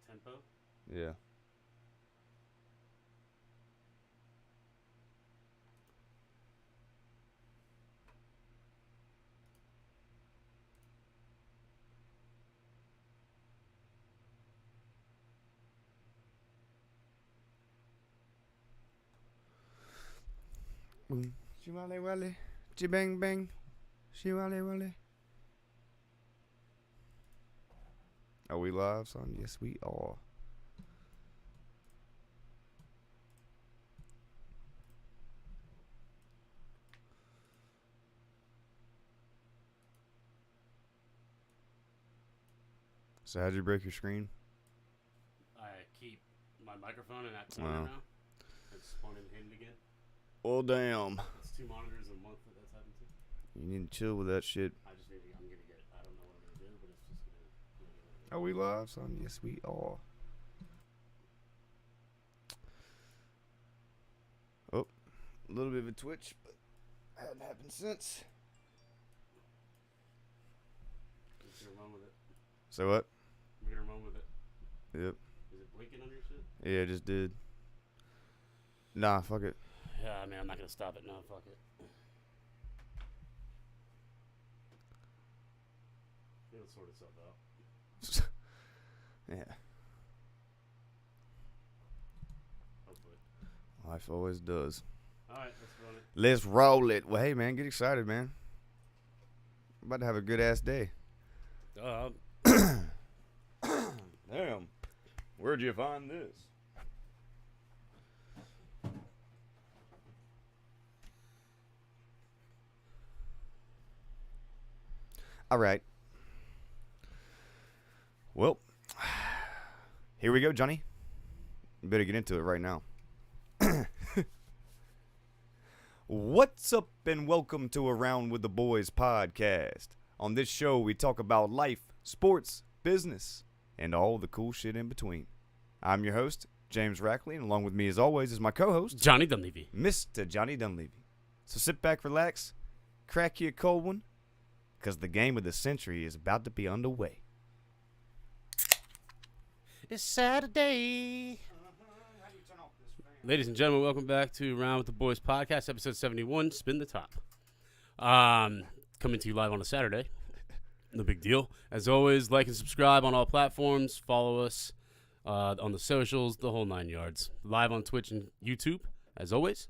Tempo? Yeah. Shimale wale, bang bang, shimale wale. Are we live, son? Yes, we are. So how'd you break your screen? I keep my microphone in that corner now. It's spawning hidden again. Oh, damn. It's 2 monitors a month that's happened to. You need to chill with that shit. I'm gonna get it. I don't know what I'm gonna do, but it's just gonna. Are we live, son? Yes, we are. Oh, a little bit of a twitch, but hadn't happened since. We're gonna run with it. So what? We're gonna run with it. Yep. Is it blinking on your shit? Yeah, it just did. Nah, fuck it. Yeah, I mean, I'm not gonna stop it now. Fuck it. It'll sort itself out. Yeah. Hopefully. Life always does. Alright, let's run it. Let's roll it. Well, hey, man, get excited, man. I'm about to have a good-ass day. Damn. Where'd you find this? All right. Well, here we go, Johnny. You better get into it right now. What's up, and welcome to Around with the Boys podcast. On this show, we talk about life, sports, business, and all the cool shit in between. I'm your host, James Rackley, and along with me, as always, is my co-host, Johnny Dunleavy. Mr. Johnny Dunleavy. So sit back, relax, crack you a cold one, because the game of the century is about to be underway. It's Saturday. Ladies and gentlemen, welcome back to Around with the Boys podcast, episode 71, Spin the Top. Coming to you live on a Saturday. No big deal. As always, like and subscribe on all platforms. Follow us on the socials, the whole 9 yards. Live on Twitch and YouTube, as always.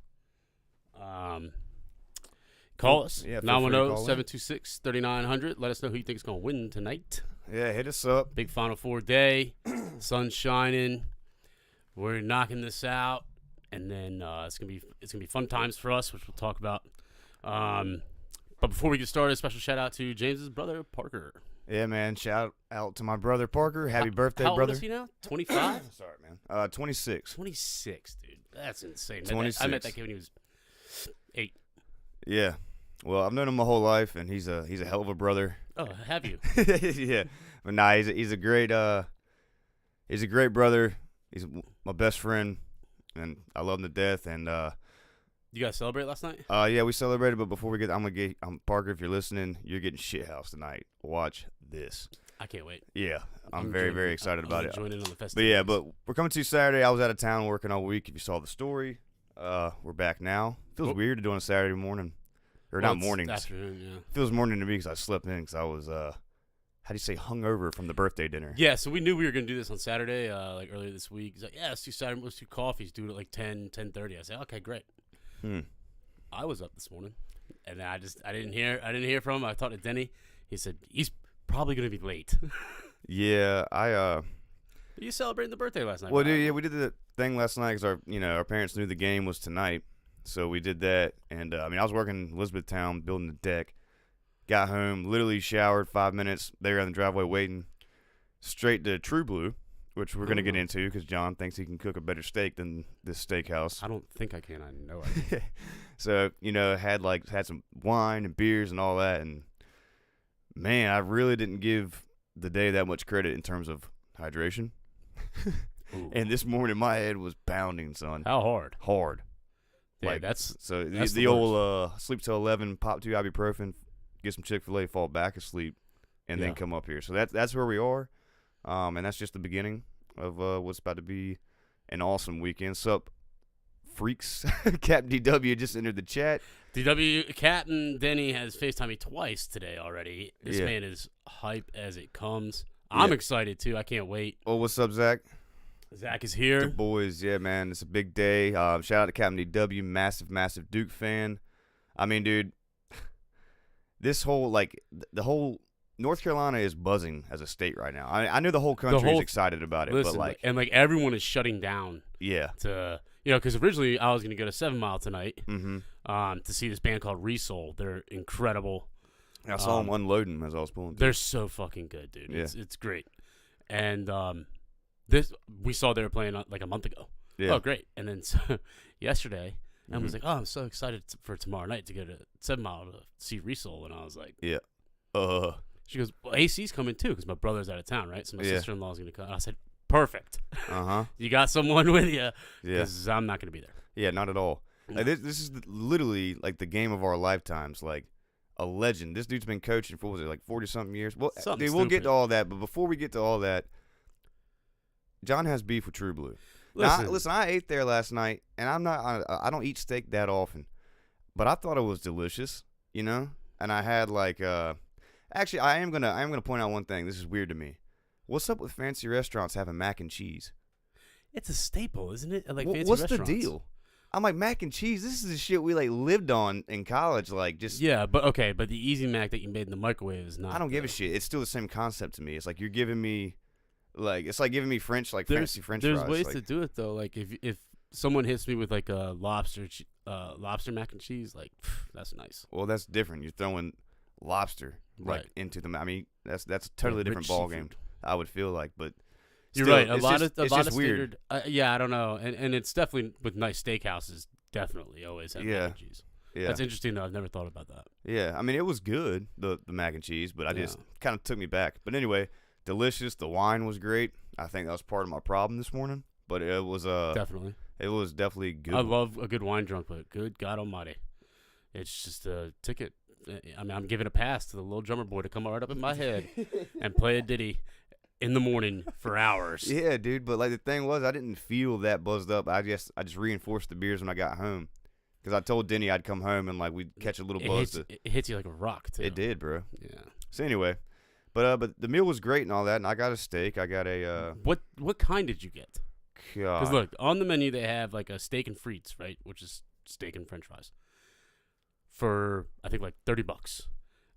Call us, 910-726-3900. Let us know who you think is going to win tonight. Yeah, hit us up. Big Final Four day. Sun's shining. We're knocking this out. And then it's gonna be fun times for us, which we'll talk about. But before we get started, special shout out to James's brother Parker. Yeah, man. Shout out to my brother Parker. Happy birthday, how brother. How old is he now? 25? Sorry, man. 26. 26, dude. That's insane. 26. I met that kid when he was 8. Yeah. Well, I've known him my whole life, and he's a hell of a brother. Oh, have you? Yeah. But nah, he's a great brother. He's my best friend, and I love him to death. And you guys celebrate last night? Yeah, we celebrated. But before we get, Parker. If you're listening, you're getting shithoused tonight. Watch this. I can't wait. Yeah, I'm very, very excited about it. Join in on the festivities. But yeah, we're coming to you Saturday. I was out of town working all week. If you saw the story, we're back now. Feels weird to do on a Saturday morning, or not mornings. Afternoon, yeah. Feels morning to me because I slept in because I was how do you say, hungover from the birthday dinner. Yeah, so we knew we were going to do this on Saturday, like earlier this week. He's like, yeah, let's do Saturday, let's do coffees, do it at like 10:30. I said, okay, great. I was up this morning, and I didn't hear from him. I talked to Denny. He said, he's probably going to be late. Yeah, You celebrating the birthday last night? Well, dude, yeah, we did the thing last night because our parents knew the game was tonight, so we did that. And I was working in Elizabethtown building the deck. Got home, literally showered, 5 minutes. They were in the driveway waiting. Straight to True Blue, which we're going to get into because John thinks he can cook a better steak than this steakhouse. I don't think I can. I know I can. So, had some wine and beers and all that. And, man, I really didn't give the day that much credit in terms of hydration. And this morning, my head was pounding, son. How hard? Hard. Yeah, that's the old sleep till 11, pop 2 ibuprofen, get some Chick-fil-A, fall back asleep, and then come up here. So that's where we are, and that's just the beginning. of what's about to be an awesome weekend. Sup, freaks? Cap DW just entered the chat. DW Captain Denny has FaceTimed me twice today already. This Yeah. man is hype as it comes. I'm excited too. I can't wait. Oh, what's up, Zach? Zach is The here. boys, yeah, man. It's a big day. Shout out to Captain DW, massive Duke fan. I mean, dude, this whole, like, the whole North Carolina is buzzing as a state right now. I know the whole country is excited about it, Listen, but, like, and, like, everyone is shutting down yeah. to, because originally I was going to go to 7 Mile tonight Mm-hmm. to see this band called Resoul. They're incredible. I saw them unloading as I was pulling. They're so fucking good, dude. Yeah. It's great. And we saw they were playing like a month ago. Yeah. Oh, great. And then yesterday, I was like, oh, I'm so excited for tomorrow night to go to 7 Mile to see Resoul. And I was like, Yeah. She goes, well, AC's coming too because my brother's out of town, right? So my Yeah. sister-in-law's going to come. I said, perfect. Uh-huh. You got someone with you Yeah. because I'm not going to be there. Yeah, not at all. Like, this is literally, like, the game of our lifetimes. Like, a legend. This dude's been coaching for, what was it, like 40-something years? Well, Something dude, we'll get stupid. to all that. But before we get to all that, John has beef with True Blue. Listen, I ate there last night, and I don't eat steak that often, but I thought it was delicious, you know. And I had like, actually, I am gonna point out one thing. This is weird to me. What's up with fancy restaurants having mac and cheese? It's a staple, isn't it? Like fancy What's restaurants. the deal? I'm like, mac and cheese. This is the shit we like lived on in college. Like, just Yeah, but the Easy Mac that you made in the microwave is not. I don't give a shit. It's still the same concept to me. It's like you're giving me, like, it's like giving me French, like fancy French There's fries. ways like, to do it though. Like if someone hits me with like a lobster mac and cheese, like that's nice. Well, that's different. You're throwing lobster like Right. into the. I mean, that's a totally Rich different ball game. seafood. I would feel like, but You're still, right. A it's lot just, of it's weird. just weird. Yeah, I don't know, and it's definitely with nice steakhouses. Definitely always have Yeah. mac and cheese. Yeah, That's interesting though. I've never thought about that. yeah. I mean, it was good, the mac and cheese, but I just Yeah. kind of took me back. But anyway, delicious. The wine was great. I think that was part of my problem this morning, but it was Definitely. it was definitely good. I love a good wine drunk, but good God Almighty, it's just a ticket. I mean, I'm giving a pass to the little drummer boy to come right up in my head and play a ditty in the morning for hours. Yeah, dude. But like the thing was, I didn't feel that buzzed up. I just reinforced the beers when I got home, because I told Denny I'd come home and like we'd catch a little buzz. It hits you like a rock too. It did, bro. Yeah. So anyway, but the meal was great and all that, and I got a steak. I got a What kind did you get? Because God. look, on the menu they have like a steak and frites, right, which is steak and French fries, for I think like $30,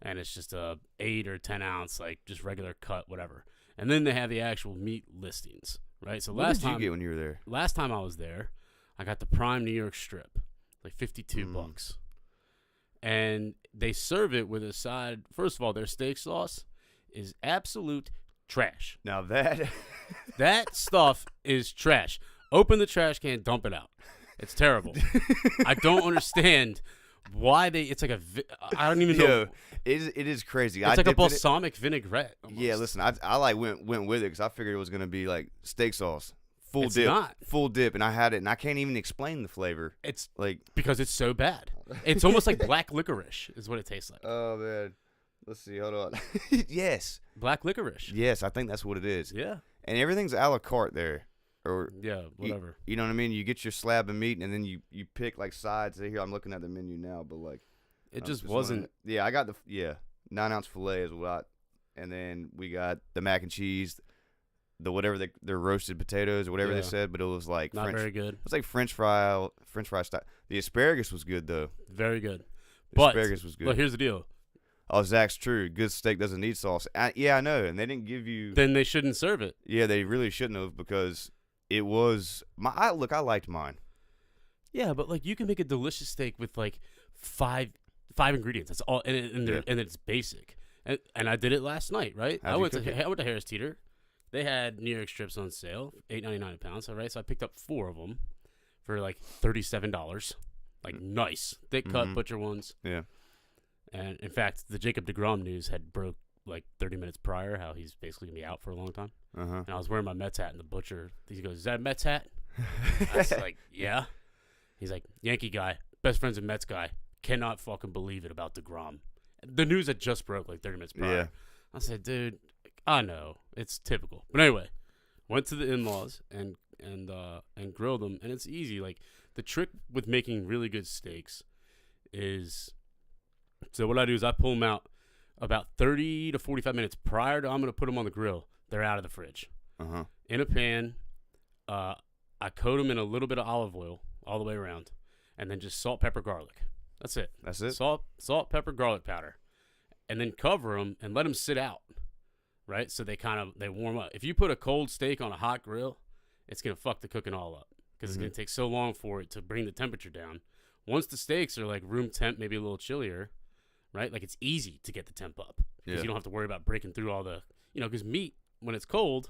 and it's just a 8 or 10 ounce like just regular cut, whatever. And then they have the actual meat listings, right? So What did you get when you were there? last time I was there, I got the prime New York strip, like $52, and they serve it with a side. First of all, their steak sauce is absolute trash. Now that That stuff is trash. Open the trash can, dump it out. It's terrible. I don't understand why they. It's like I don't even know. Yo, it is crazy. It's like a dipped in it. balsamic vinaigrette. Almost. Yeah, listen, I like went with it because I figured it was gonna be like steak sauce, full It's dip, not. full dip, and I had it, and I can't even explain the flavor. It's Like, because it's so bad. It's almost like black licorice is what it tastes like. oh man, let's see, hold on. Yes, Black licorice. yes, I think that's what it is. Yeah. And everything's a la carte there, or Yeah. Whatever. you know what I mean. You get your slab of meat, and then you pick like sides. Here, I'm looking at the menu now, but like It I'm just wanna- wasn't. Yeah, I got the 9-ounce fillet is what and then we got the mac and cheese, the whatever their roasted potatoes or whatever Yeah. they said, but it was like Not very good. It was like French fry style. The asparagus was good though. Very good. The But asparagus was good. But here's the deal. Oh, Zach's true. Good steak doesn't need sauce. Yeah, I know. And they didn't give you. Then they shouldn't serve it. Yeah, they really shouldn't have, because it was I liked mine. Yeah, but like you can make a delicious steak with like five ingredients. That's all, and it's basic. And I did it last night, right? How'd I you went cook it? to Harris Teeter. They had New York strips on sale, $8.99 a pound. All right, so I picked up 4 of them for like $37. Like nice, thick cut butcher ones. Yeah. And in fact, the Jacob deGrom news had broke like 30 minutes prior how he's basically gonna be out for a long time. Uh-huh. And I was wearing my Mets hat, and the butcher, he goes, "Is that a Mets hat?" I was like, "Yeah." He's like, "Yankee guy, best friends with Mets guy, cannot fucking believe it about deGrom." The news had just broke like 30 minutes prior. Yeah. I said, "Dude, I know it's typical." But anyway, Went to the in-laws and grilled them, and it's easy. Like, the trick with making really good steaks is, so what I do is I pull them out about 30 to 45 minutes prior to I'm going to put them on the grill. They're out of the fridge. In a pan, I coat them in a little bit of olive oil all the way around, and then just salt, pepper, garlic. That's it. That's it? Salt, pepper, garlic powder. And then cover them and let them sit out, right? So they warm up. If you put a cold steak on a hot grill, it's going to fuck the cooking all up because it's going to take so long for it to bring the temperature down. Once the steaks are like room temp, maybe a little chillier, right? Like, it's easy to get the temp up because you don't have to worry about breaking through all the, because meat, when it's cold,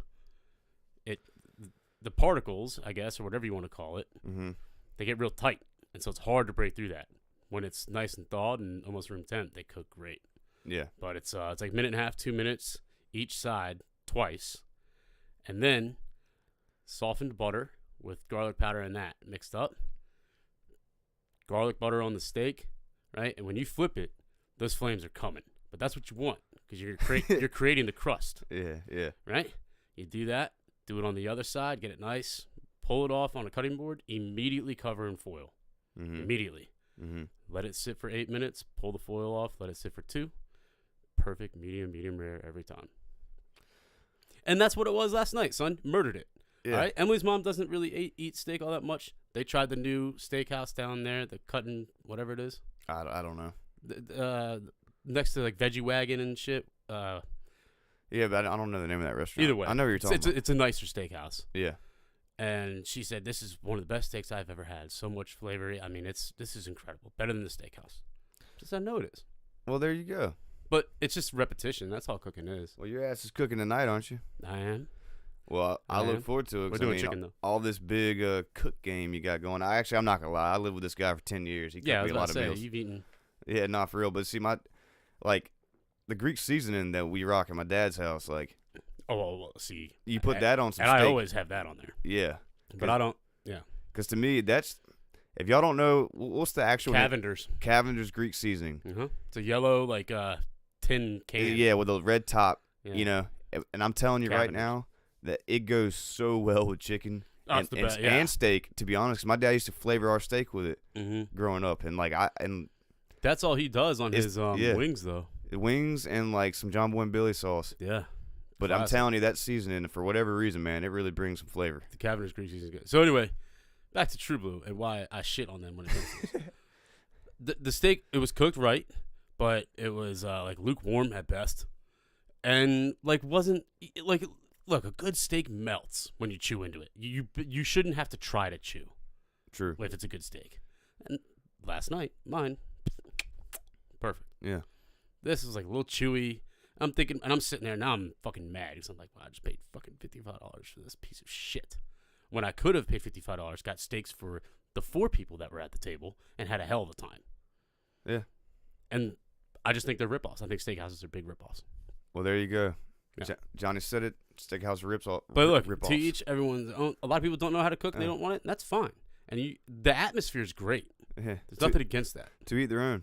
the particles, I guess, or whatever you want to call it, they get real tight. And so it's hard to break through that. When it's nice and thawed and almost room temp, they cook great. Yeah. But it's like a minute and a half, 2 minutes each side twice. And then softened butter with garlic powder and that mixed up. Garlic butter on the steak, right? And when you flip it, those flames are coming. But that's what you want because you're creating the crust. Yeah. Right? You do that, do it on the other side, get it nice, pull it off on a cutting board, immediately cover in foil. Immediately. Let it sit for 8 minutes, pull the foil off, let it sit for 2. Perfect, medium rare every time. And that's what it was last night, son. Murdered it. Yeah. All right? Emily's mom doesn't really eat steak all that much. They tried the new steakhouse down there, the Cutting, whatever it is. I don't know. Next to like Veggie Wagon and shit. Yeah, but I don't know the name of that restaurant. Either way. I know what you're talking about. It's a nicer steakhouse. Yeah. And she said, this is one of the best steaks I've ever had. So much flavor. I mean, this is incredible. Better than the steakhouse. Just I know it is. Well, there you go. But it's just repetition. That's all cooking is. Well, your ass is cooking tonight, aren't you? I am. Well, I look forward to it. We're doing chicken, though. All this big cook game you got going. I'm not going to lie. I lived with this guy for 10 years. He cooked me a lot of meals. You've eaten. Yeah, not for real. But see, the Greek seasoning that we rock at my dad's house, like. Oh, well, see. You put that on some and steak. I always have that on there. Yeah. But I don't, Because to me, that's, if y'all don't know, what's the actual Cavender's. Cavender's Greek seasoning. It's a yellow, like, tin can. Yeah, with a red top, Yeah. And I'm telling you right now that it goes so well with chicken and steak, to be honest. 'Cause my dad used to flavor our steak with it growing up. And, that's all he does on his wings, though. Wings and, like, some John Boy and Billy sauce. Yeah. But Classic. I'm telling you, that seasoning, for whatever reason, man, it really brings some flavor. The Cavender's Greek season is good. So anyway, back to True Blue and why I shit on them when it comes to this. The steak, it was cooked right, but it was like lukewarm at best. And like wasn't like, look, a good steak melts when you chew into it. You shouldn't have to try to chew. True. If it's a good steak. And last night, mine, perfect. Yeah. This was like a little chewy. I'm thinking, and I'm sitting there, now I'm fucking mad because I'm like, wow, I just paid fucking $55 for this piece of shit. When I could have paid $55, got steaks for the 4 people that were at the table, and had a hell of a time. Yeah. And I just think they're ripoffs. I think steakhouses are big ripoffs. Well, there you go. Yeah. Johnny said it. Steakhouse rips off. But look, rip-offs. to each everyone's own. A lot of people don't know how to cook. They don't want it. And that's fine. And the atmosphere is great. Yeah. There's nothing against that. To eat their own.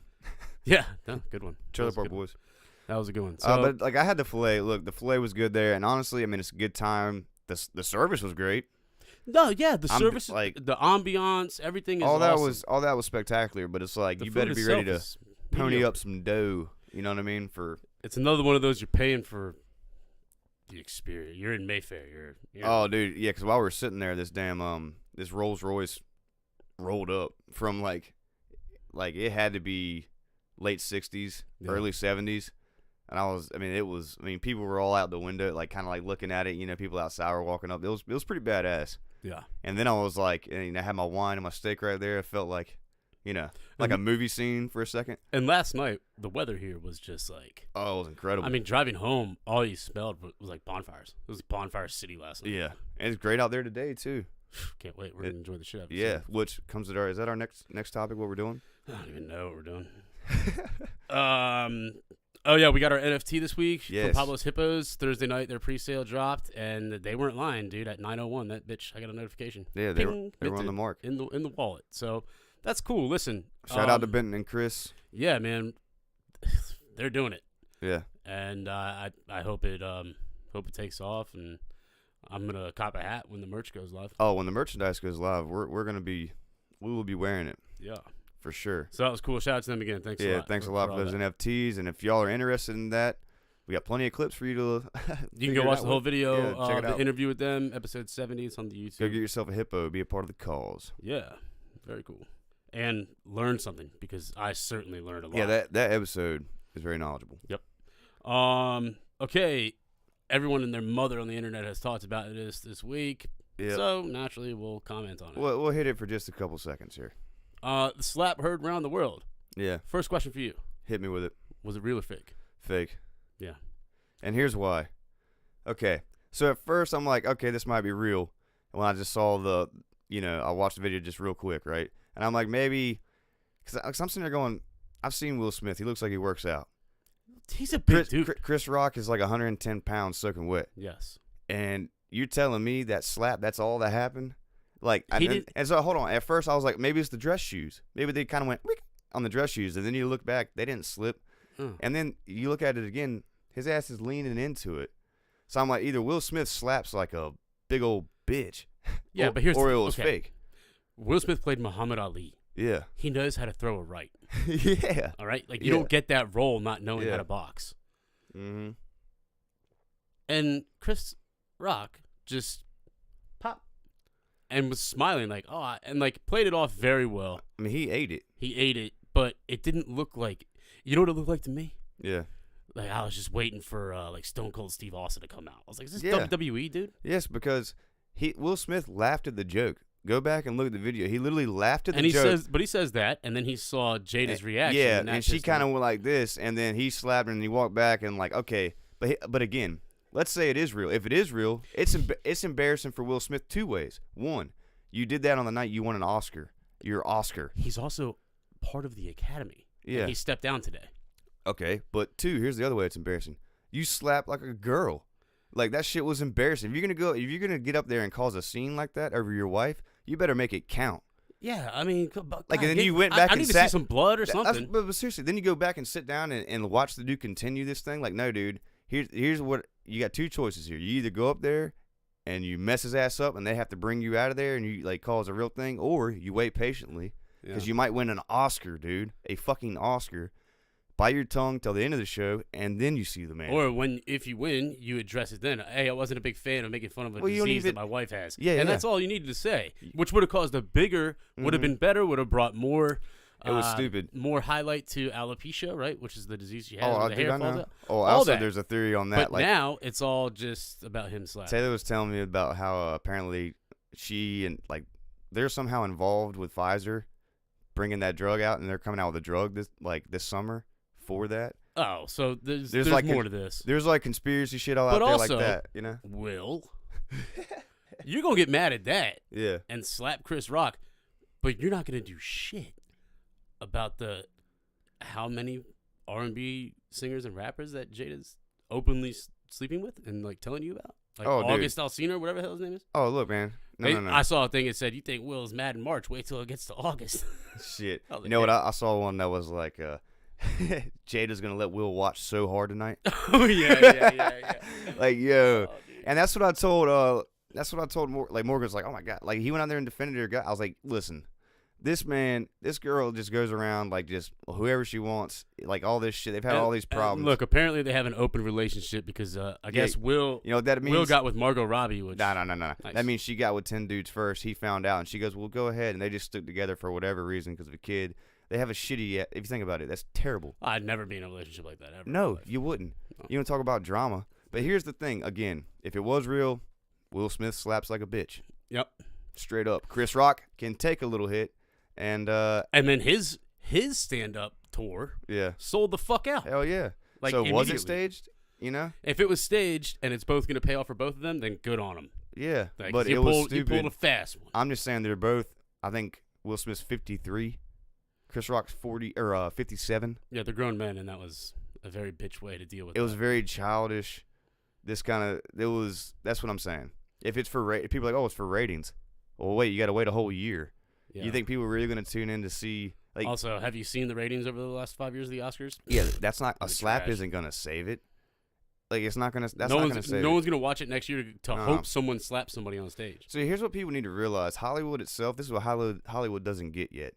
Yeah. No, good one. Trailer Park Boys. That was a good one. So, but like I had the filet. Look, the filet was good there, and honestly, I mean, it's a good time. The service was great. No, yeah, the service, like the ambiance, everything is all that awesome. all that was spectacular. But it's like The you food better be ready to itself is pony mediocre. up some dough. You know what I mean? It's another one of those you're paying for the experience. You're in Mayfair. Oh, dude, yeah. Because while we were sitting there, this damn this Rolls Royce rolled up from like it had to be late '60s, early '70s. And people were all out the window, like kind of like looking at it. You know, people outside were walking up. It was pretty badass. Yeah. And then I was like, I had my wine and my steak right there. It felt like, like a movie scene for a second. And last night, the weather here was just like, oh, it was incredible. I mean, driving home, all you smelled was like bonfires. It was bonfire city last night. Yeah, and it's great out there today too. Can't wait. We're gonna enjoy the shit out of it. Yeah, which comes to is that our next topic? What we're doing? I don't even know what we're doing. Oh, yeah, we got our NFT this week from Pablo's Hippos. Thursday night, their pre-sale dropped, and they weren't lying, dude. At 9:01, that bitch, I got a notification. Yeah, they were on the mark. In the wallet. So that's cool. Listen. Shout out to Benton and Chris. Yeah, man. They're doing it. Yeah. And I hope it takes off. And I'm gonna cop a hat when the merch goes live. Oh, when the merchandise goes live, we will be wearing it. Yeah, for sure. So that was cool. Shout out to them again. Thanks a lot. Yeah, thanks a lot for those NFTs. And if y'all are interested in that, we got plenty of clips for you to. You can go watch the whole video. Check it the out. interview with them, episode 70. It's on the YouTube. Go get yourself a hippo. Be a part of the cause. Yeah, very cool. And learn something, because I certainly learned a lot. Yeah, that episode is very knowledgeable. Yep. Okay. Everyone and their mother on the internet has talked about this week. Yep. So naturally, we'll comment on it. We'll hit it for just a couple seconds here. The slap heard around the world. Yeah. First question for you. Hit me with it. Was it real or fake? Fake. Yeah. And here's why. Okay. So at first I'm like, okay, this might be real. And when I just saw I watched the video just real quick, right? And I'm like, maybe, because I'm sitting there going, I've seen Will Smith. He looks like he works out. He's a big dude. Chris Rock is like 110 pounds soaking wet. Yes. And you're telling me that slap, that's all that happened? Like, and so hold on. At first I was like, maybe it's the dress shoes. Maybe they kind of went on the dress shoes. And then you look back, they didn't slip. And then you look at it again, his ass is leaning into it. So I'm like, either Will Smith slaps like a big old bitch. Yeah, but it was fake. Will Smith played Muhammad Ali. Yeah. He knows how to throw a right. Yeah. All right? Like, you don't get that role not knowing how to box. Mm-hmm. And Chris Rock just popped and was smiling like, and like played it off very well. I mean, he ate it. He ate it, but it didn't look like, you know what it looked like to me? Yeah. Like, I was just waiting for like Stone Cold Steve Austin to come out. I was like, is this Yeah. WWE, dude? Yes, because Will Smith laughed at the joke. Go back and look at the video. He literally laughed at the joke. He says that, and then he saw Jada's reaction. Yeah, and she kind of went like this, and then he slapped her, and he walked back, and like, okay. But again, let's say it is real. If it is real, it's embarrassing for Will Smith two ways. One, you did that on the night you won an Oscar. You're Oscar. He's also part of the Academy. Yeah. And he stepped down today. Okay, but two, here's the other way it's embarrassing. You slapped like a girl. Like, that shit was embarrassing. If you're gonna get up there and cause a scene like that over your wife, you better make it count. Yeah, I mean, like, and then you went back I and need sat, to see some blood or something. But seriously, then you go back and sit down and watch the dude continue this thing. Like, no, dude, here's what you got. Two choices here. You either go up there and you mess his ass up, and they have to bring you out of there, and you like cause a real thing, or you wait patiently because you might win an Oscar, dude, a fucking Oscar. Bite your tongue till the end of the show, and then you see the man. Or if you win, you address it then. Hey, I wasn't a big fan of making fun of a disease that my wife has. Yeah, and that's all you needed to say, which would have caused a bigger, would have been better, would have brought more. It was stupid. More highlight to alopecia, right? Which is the disease she has. Oh, the hair falls out. Oh, also, there's a theory on that. But now it's all just about him slapping. Taylor was telling me about how apparently she and they're somehow involved with Pfizer bringing that drug out, and they're coming out with a drug this summer for that. Oh, so there's like more to this. There's like conspiracy shit all out there like that, you know? Will, you're going to get mad at that and slap Chris Rock, but you're not going to do shit about how many R&B singers and rappers that Jada's openly sleeping with and like telling you about. Like August Alsina or whatever the hell his name is. Oh, look, man. No. I saw a thing that said, you think Will's mad in March, wait till it gets to August. Shit. You know what? I saw one that was like, Jada's gonna let Will watch so hard tonight. Oh yeah. Like, yo, and that's what I told. Morgan's like, oh my god, like he went out there and defended her guy. I was like, listen, this girl just goes around like just whoever she wants, like all this shit. They've had all these problems. Look, apparently they have an open relationship because I guess Will, you know what that means? Will got with Margot Robbie. Which no. Nice. That means she got with 10 dudes first. He found out, and she goes, well, go ahead, and they just stuck together for whatever reason because of a kid. They have a shitty. If you think about it, that's terrible. I'd never be in a relationship like that ever. No, you wouldn't. No. You don't talk about drama. But here's the thing. Again, if it was real, Will Smith slaps like a bitch. Yep. Straight up. Chris Rock can take a little hit, and then his stand-up tour. Yeah. Sold the fuck out. Hell yeah. Like, so was it staged? You know. If it was staged and it's both going to pay off for both of them, then good on them. Yeah. Like, but it was stupid. He pulled a fast one. I'm just saying they're both. I think Will Smith's 53. Chris Rock's 40 or 57. Yeah, they're grown men, and that was a very bitch way to deal with. It was very childish. That's what I'm saying. If it's for people are like, oh, it's for ratings. Well, wait, you got to wait a whole year. Yeah. You think people are really going to tune in to see? Like, also, have you seen the ratings over the last 5 years of the Oscars? Yeah, that's not a slap. Isn't going to save it. Like it's not gonna. That's no not one's gonna save. no it. one's gonna watch it next year to No. hope someone slaps somebody on stage. So here's what people need to realize: Hollywood itself. This is what Hollywood doesn't get yet.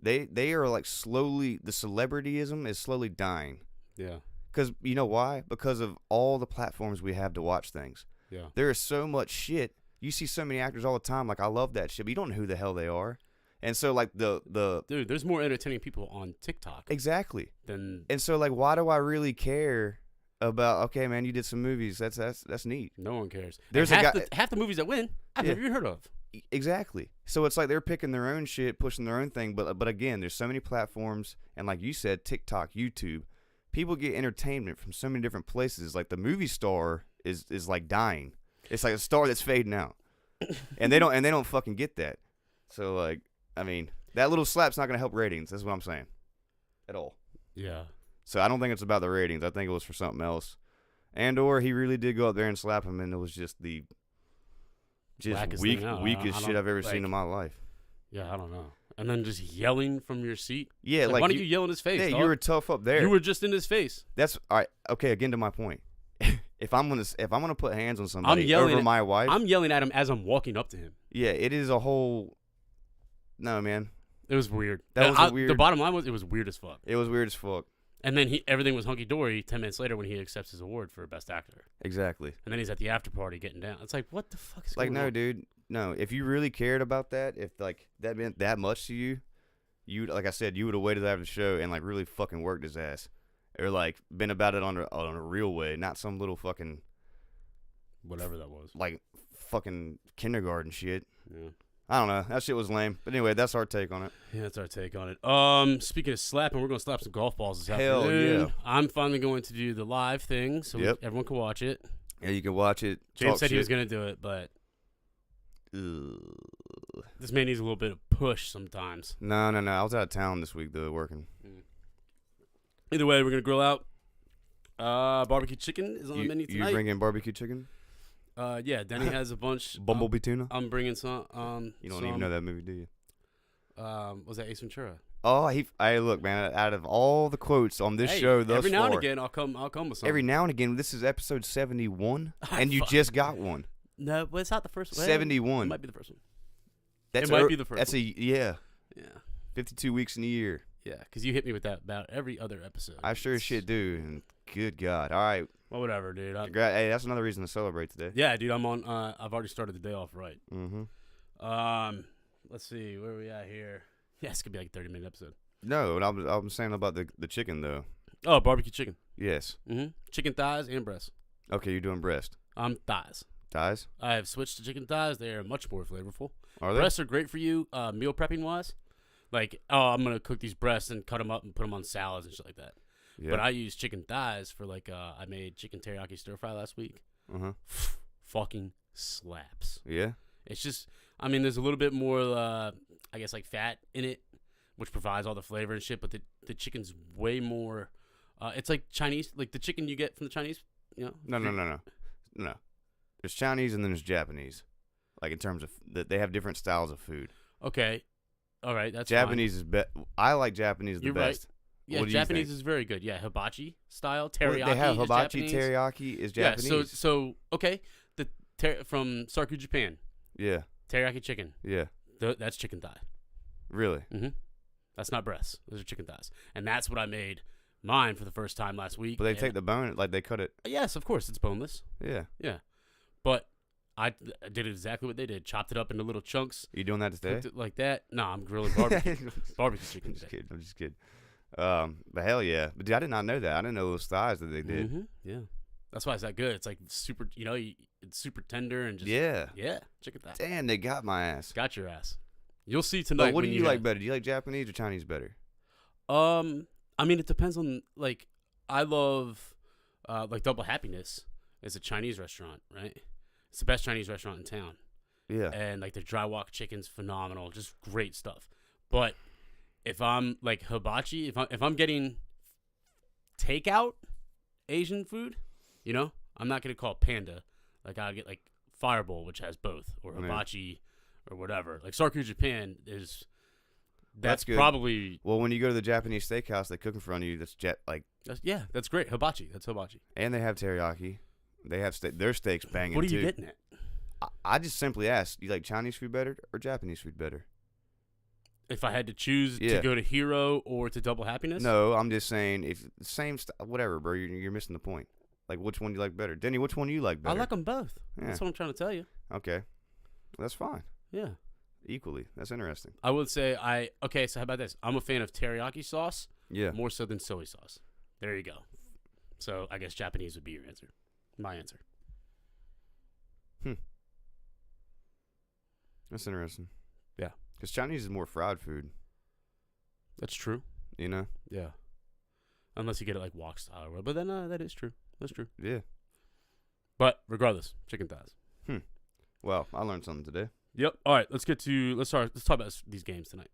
They are like slowly. The celebrityism is slowly dying. Yeah. Because you know why? Because of all the platforms we have to watch things. Yeah. There is so much shit. You see so many actors all the time. Like I love that shit, but you don't know who the hell they are. And so like the Dude, there's more entertaining people on TikTok exactly. than And so like, why do I really care about? Okay, man, you did some movies. That's neat. no one cares. There's and a half guy. half the movies that win, I've Yeah. never even heard of. Exactly. So it's like they're picking their own shit, pushing their own thing. But again, there's so many platforms, and like you said, TikTok, YouTube. People get entertainment from so many different places. Like the movie star is like dying. It's like a star that's fading out, and they don't fucking get that. So like, I mean, that little slap's not gonna help ratings. That's what I'm saying, at all. Yeah. So I don't think it's about the ratings. I think it was for something else. And or he really did go up there and slap him, and it was just the Wackest thing out. I weakest don't- shit I've ever seen like- in my life. Yeah, I don't know. And then just yelling from your seat. Yeah, Like, like why don't you yell in his face? yeah, dog? you were tough up there. You were just in his face. That's all right. Okay, again to my point. if I'm gonna put hands on somebody yelling over at- my wife, I'm yelling at him as I'm walking up to him. yeah, it is a whole. No, man, It was weird. That was a The weird- bottom line was it was weird as fuck. it was weird as fuck. And then everything was hunky dory 10 minutes later when he accepts his award for best actor. Exactly. And then he's at the after party getting down. It's like, what the fuck is Like, going no, on? dude, no. If you really cared about that, if like that meant that much to you, you like I said, you would have waited after the show and like really fucking worked his ass, or like been about it on a real way, not some little fucking Whatever that was. like fucking kindergarten shit. Yeah. I don't know. That shit was lame. But anyway, that's our take on it. Yeah, that's our take on it. Speaking of slapping, we're going to slap some golf balls this Hell afternoon. yeah. I'm finally going to do the live thing so Yep. everyone can watch it. Yeah, you can watch it. James talk said he was shit. going to do it, but Ugh. this man needs a little bit of push sometimes. No. I was out of town this week though, working. Either way, we're going to grill out. Barbecue chicken is on the menu You tonight. bringing barbecue chicken? Yeah, Denny has a bunch. Bumblebee tuna? I'm bringing some. You don't even know that movie, do you? Was that Ace Ventura? Oh, hey, look, man. Out of all the quotes on this Hey, show thus every now far, and again, I'll come with something. every now and again, this is episode 71, Ah, and you fuck. just got one. No, but it's not the first one. 71. It might be the first one. That's might be the first That's one. yeah, Yeah. 52 weeks in a year. Yeah, because you hit me with that about every other episode. I sure as shit do. And good God. All right. Well, whatever, dude. Hey, that's another reason to celebrate today. Yeah, dude. I'm on. I've already started the day off right. Mm-hmm. Let's see where are we at here. Yeah, it's gonna be like a 30-minute episode. No, I'm saying about the chicken though. Oh, barbecue chicken. Yes. Chicken thighs and breasts. Okay, you're doing breast. Thighs. Thighs? I have switched to chicken thighs. They are much more flavorful. Are they? Breasts are great for you, meal prepping wise. Like, oh, I'm gonna cook these breasts and cut them up and put them on salads and shit like that. Yeah. But I use chicken thighs for like I made chicken teriyaki stir fry last week. Fucking slaps. Yeah. It's just, I mean, there's a little bit more, I guess, like fat in it, which provides all the flavor and shit. But the chicken's way more. It's like Chinese, like the chicken you get from the Chinese. You know? No. There's Chinese and then there's Japanese. Like in terms of they have different styles of food. Okay. All right. That's Japanese is I like Japanese the You're right. best. Yeah, What do you Japanese think? is very good. Yeah, hibachi style Wait, teriyaki. they have is hibachi Japanese. teriyaki is Japanese. Yeah. So okay, from Sarku, Japan, yeah. teriyaki chicken. Yeah. That's chicken thigh. Really? That's not breasts. Those are chicken thighs, and that's what I made mine for the first time last week. But they and- take the bone, like they cut it. Yes, of course, it's boneless. Yeah. Yeah, but I did exactly what they did. Chopped it up into little chunks. You doing that today? Cooked it like that. No, I'm grilling barbecue chicken I'm just today. kidding. I'm just kidding. But hell yeah. But dude, I did not know that. I didn't know those thighs that they did. Yeah, that's why it's that good. It's like super. It's super tender and just Yeah. chicken thigh. Damn, they got my ass. Got your ass. You'll see tonight. But what do when you like better? Do you like Japanese or Chinese better? I mean, it depends on like. I love, like Double Happiness is a Chinese restaurant, right? It's the best Chinese restaurant in town. Yeah. And like their dry wok chicken's phenomenal, just great stuff. But if I'm like hibachi, if I'm getting takeout Asian food, I'm not gonna call it Panda. Like I'll get like Fireball, which has both, or Yeah. hibachi, or whatever. Like Sarku Japan is That's good. probably Well, when you go to the Japanese steakhouse, they cook in front of you. That's that's great. Hibachi. That's hibachi. and they have teriyaki. They have their steaks banging. What are you too. getting at? I just simply asked, you like Chinese food better or Japanese food better? If I had to choose to go to Hero or to Double Happiness? No, I'm just saying if same whatever, bro. You're missing the point. Like, which one do you like better? Denny, which one do you like better? I like them both. Yeah. That's what I'm trying to tell you. Okay. That's fine. Yeah. Equally. That's interesting. I would say okay, so how about this? I'm a fan of teriyaki sauce Yeah. more so than soy sauce. There you go. So I guess Japanese would be your answer. My answer. That's interesting. Yeah. Because Chinese is more fried food, That's true. you know? Yeah. Unless you get it like wok style. But then that is true. That's true. Yeah. But regardless, chicken thighs. Well, I learned something today. Yep. All right, let's talk about these games tonight.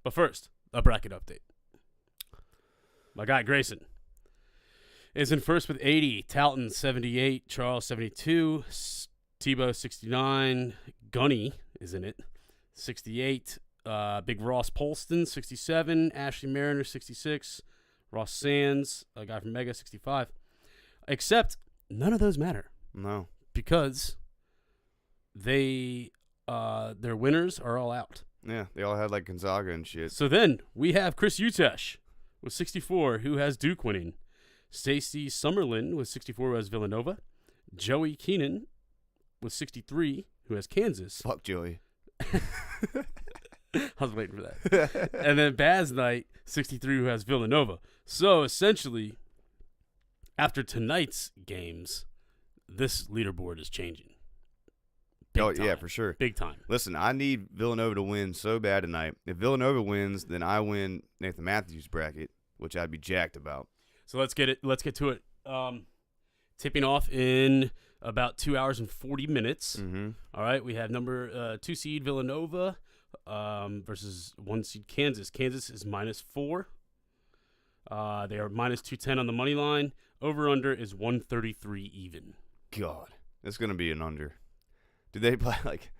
But first, a bracket update. My guy Grayson is in first with 80, Talton 78, Charles 72, Tebow 69, Gunny is in it 68, Big Ross Polston 67, Ashley Mariner 66, Ross Sands, a guy from Mega 65. Except none of those matter No. because their winners are all out. Yeah, they all had like Gonzaga and shit. So then we have Chris Utesh with 64, who has Duke winning. Stacey Summerlin with 64, who has Villanova. Joey Keenan with 63, who has Kansas. Fuck Joey. I was waiting for that. And then Baz Knight, 63, who has Villanova. So essentially, after tonight's games, this leaderboard is changing. Big time. Yeah, for sure. Big time. Listen, I need Villanova to win so bad tonight. If Villanova wins, then I win Nathan Matthews' bracket, which I'd be jacked about. So let's get to it. Tipping off in about 2 hours and 40 minutes. Mm-hmm. All right, we have number 2 seed Villanova versus 1 seed Kansas. Kansas is -4. They are -210 on the money line. Over/under is 133 even. God, it's gonna be an under. Did they play like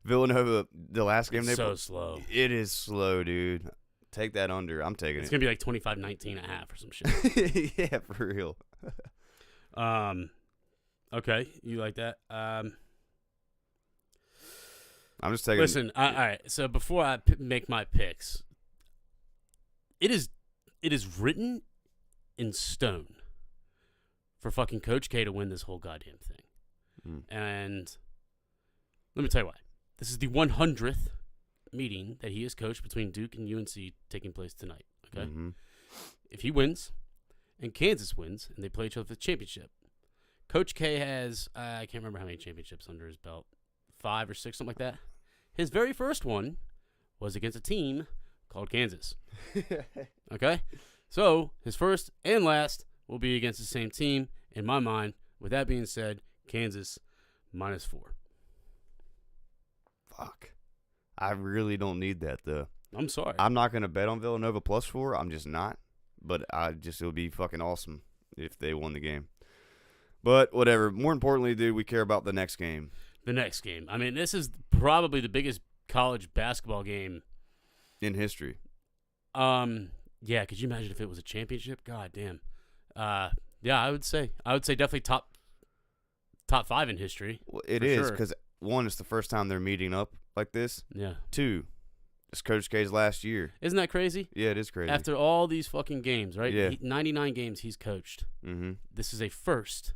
Villanova the last game? It's They so played? slow. It is slow, dude. Take that under. I'm taking It's it. gonna be like 25-19 and a half or some shit. Yeah, for real. Okay, you like that? I'm just taking. Listen, all right. So before I make my picks, it is written in stone for fucking Coach K to win this whole goddamn thing. And let me tell you why. This is the 100th meeting that he has coached between Duke and UNC taking place tonight. Okay, If he wins and Kansas wins and they play each other for the championship, Coach K has I can't remember how many championships under his belt, 5 or 6, something like that. His very first one was against a team called Kansas. Okay, so his first and last will be against the same team in my mind. With that being said, Kansas -4. Fuck. I really don't need that though. I'm sorry. I'm not gonna bet on Villanova +4. I'm just not. But it would be fucking awesome if they won the game. But whatever. More importantly, dude, we care about the next game. The next game. I mean, this is probably the biggest college basketball game In history. Yeah. Could you imagine if it was a championship? God damn. Yeah, I would say definitely top 5 in history. Well, it for is sure. because one, it's the first time they're meeting up like this. Yeah. 2, it's Coach K's last year. Isn't that crazy? Yeah, it is crazy. After all these fucking games, right? Yeah. 99 games he's coached. Mm-hmm. This is a first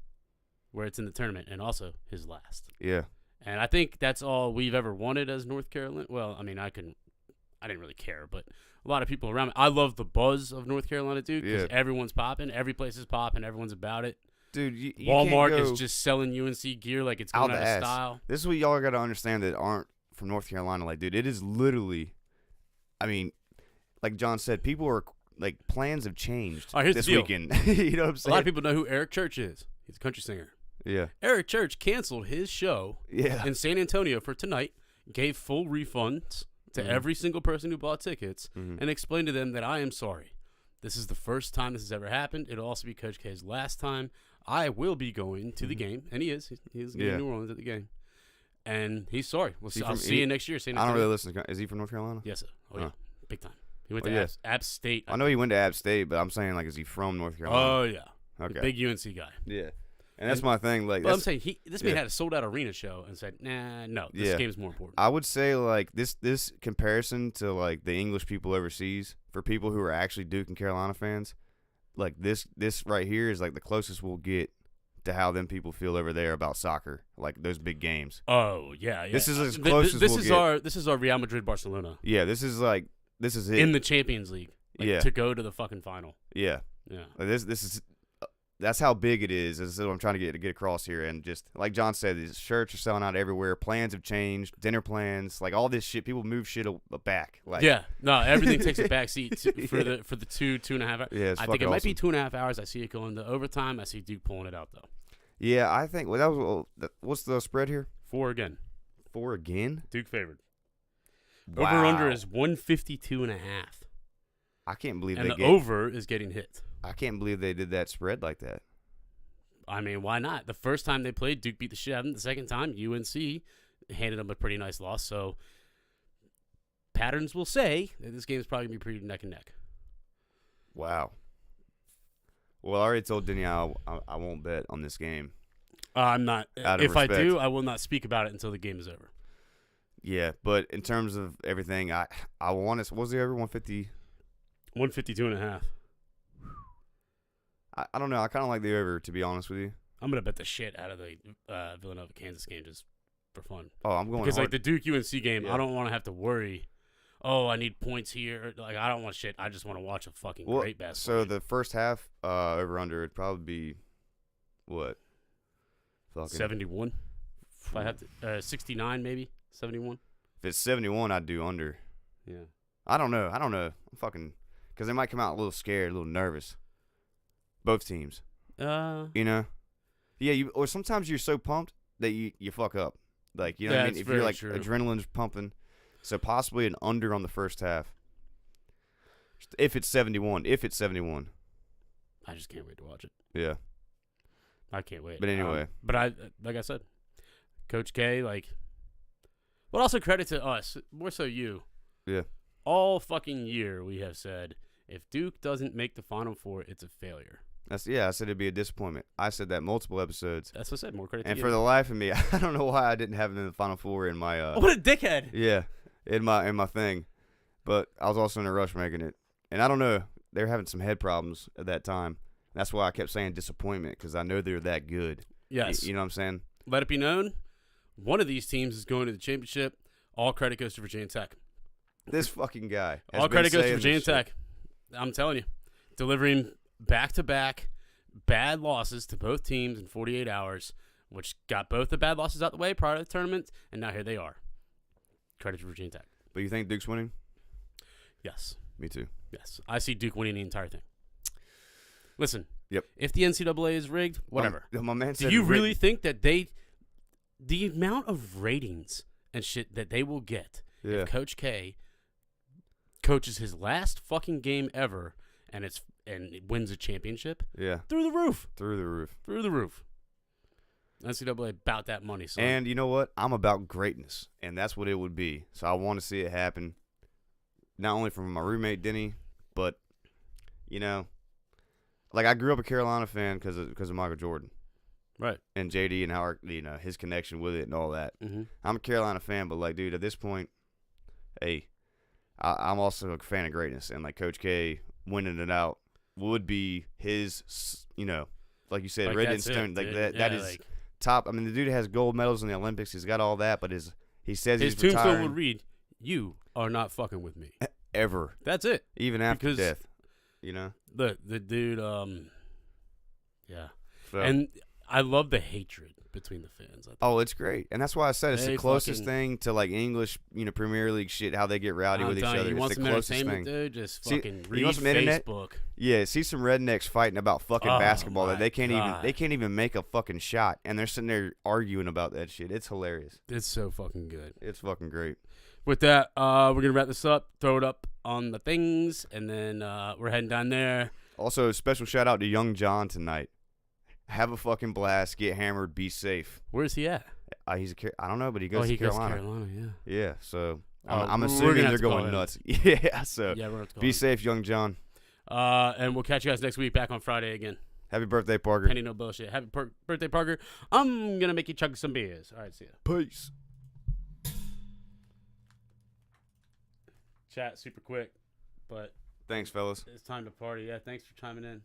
where it's in the tournament and also his last. Yeah. And I think that's all we've ever wanted as North Carolina. Well, I mean, I didn't really care, but a lot of people around me. I love the buzz of North Carolina, dude, because everyone's popping. Every place is popping. Everyone's about it. Dude, you Walmart can't go is just selling UNC gear like it's going out of ass. style. This is what y'all got to understand that aren't from North Carolina. Like, dude, it is literally, I mean, like John said, people are, like, plans have changed All right, here's this the deal. weekend. You know what I'm A saying? lot of people know who Eric Church is. He's a country singer. Yeah. Eric Church canceled his show Yeah. in San Antonio for tonight, gave full refunds to every single person who bought tickets, and explained to them that I am sorry. This is the first time this has ever happened. It'll also be Coach K's last time. I will be going to the game, and he is. He's going to New Orleans at the game. And he's sorry. I'll see you next year. I don't really listen to. Is he from North Carolina? Yes, sir. Oh, yeah. Big time. He went Oh, to yeah. App State. I know he went to App State, but I'm saying, like, is he from North Carolina? Oh, yeah. Okay. The big UNC guy. Yeah. And that's my thing. Like, But I'm that's, saying this man yeah. had a sold-out arena show and said, nah, no, this Yeah. game's more important. I would say, like, this comparison to, like, the English people overseas, for people who are actually Duke and Carolina fans, like, this right here is, like, the closest we'll get to how them people feel over there about soccer, like, those big games. Oh, yeah, yeah. This is as close as this we'll is get. This is our Real Madrid-Barcelona Yeah, this is it. in the Champions League. Like, Yeah. to go to the fucking final. Yeah. Yeah. Like, this is that's how big it is. This is what I'm trying to get across here. And just like John said, these shirts are selling out everywhere. Plans have changed. Dinner plans, like all this shit. People move shit back. Like, Yeah, no, everything takes a back seat for Yeah. the 2.5 hours. Yeah, it's I think it fucking might be awesome. 2.5 hours. I see it going to overtime. I see Duke pulling it out though. Yeah, I think. Well, that was what's the spread here? 4 again. 4 again. Duke favored. Wow. Over under is 152.5, I can't believe and they the over is getting hit. I can't believe they did that spread like that. I mean, why not? The first time they played, Duke beat the shit out of them. The second time, UNC handed them a pretty nice loss. So patterns will say that this game is probably gonna be pretty neck and neck. Wow. Well, I already told Denny I won't bet on this game. I'm not. Out of If I respect. do, I will not speak about it until the game is over. Yeah, but in terms of everything, I want to. Was the over 150? 152.5. I don't know. I kind of like the over, to be honest with you. I'm gonna bet the shit out of the Villanova Kansas game just for fun. Oh, I'm going Because hard. like the Duke UNC game, Yeah. I don't want to have to worry. Oh, I need points here. Like I don't want shit. I just want to watch a fucking great basketball. So game. the first half over under would probably be what? Fucking 71. If I have to 69 maybe 71. If it's 71, I'd do under. Yeah. I don't know. I'm fucking because they might come out a little scared, a little nervous. Both teams, you know. Yeah, or sometimes you're so pumped that you fuck up. Like, you know what I mean? If you're like true. adrenaline's pumping, so possibly an under on the first half. If it's 71, I just can't wait to watch it. yeah. I can't wait. But anyway. but I like I said, Coach K, like, but also credit to us, more so you. Yeah. All fucking year we have said if Duke doesn't make the Final Four, it's a failure. I said it'd be a disappointment. I said that multiple episodes. That's what I said. More credit to And you. for the life of me, I don't know why I didn't have them in the Final Four in my what a dickhead. yeah, in my thing. But I was also in a rush making it. And I don't know, they were having some head problems at that time. That's why I kept saying disappointment, because I know they're that good. Yes. You know what I'm saying? Let it be known, one of these teams is going to the championship. All credit goes to Virginia Tech. This fucking guy. has All been credit goes to saying Virginia this shit. Tech. I'm telling you, delivering back-to-back bad losses to both teams in 48 hours, which got both the bad losses out the way prior to the tournament, and now here they are. Credit to Virginia Tech. But you think Duke's winning? Yes. Me too. Yes. I see Duke winning the entire thing. Listen. Yep. If the NCAA is rigged, whatever. My man Do said you really think that the amount of ratings and shit that they will get Yeah. if Coach K coaches his last fucking game ever and wins a championship? Yeah. Through the roof. Through the roof. Through the roof. NCAA about that money, son. And you know what? I'm about greatness, and that's what it would be. So I want to see it happen, not only from my roommate Denny, but you know, like I grew up a Carolina fan because of Michael Jordan, right. and JD and how his connection with it and all that. Mm-hmm. I'm a Carolina fan, but like, dude, at this point, hey, I'm also a fan of greatness, and like Coach K winning it out would be his, you know, like you said, Like, red and that's it, stone, like dude. that. Yeah, That is like, top. I mean, the dude has gold medals in the Olympics. He's got all that, but he says his he's tombstone retiring would read, "You are not fucking with me." ever, That's it. even after Because- death. You know. The dude, yeah. So, And I love the hatred between the fans. I think. oh, it's great, and that's why I said it's They the closest fucking- thing to like English, Premier League shit. How they get rowdy I'm with each telling you, other. you It's want the some closest entertainment, thing. dude? Just See, fucking you read want some internet? Facebook. Yeah, see some rednecks fighting about fucking Oh, basketball that my they can't God. even make a fucking shot, and they're sitting there arguing about that shit. It's hilarious. It's so fucking good. It's fucking great. With that, we're gonna wrap this up. Throw it up on the things, and then we're heading down there. Also, a special shout out to Young John tonight. Have a fucking blast. Get hammered. Be safe. Where's he at? I don't know, but he goes to He goes Carolina. to Carolina. Yeah. Yeah, so I'm we're assuming gonna have they're to call going him. nuts. Yeah, so Yeah, we're gonna have to call be him. safe, young John. And we'll catch you guys next week back on Friday again. Happy birthday, Parker. Penny no bullshit. Happy birthday, Parker. I'm gonna make you chug some beers. All right, see ya. Peace. Chat super quick, but Thanks, fellas. it's time to party. Yeah, thanks for chiming in.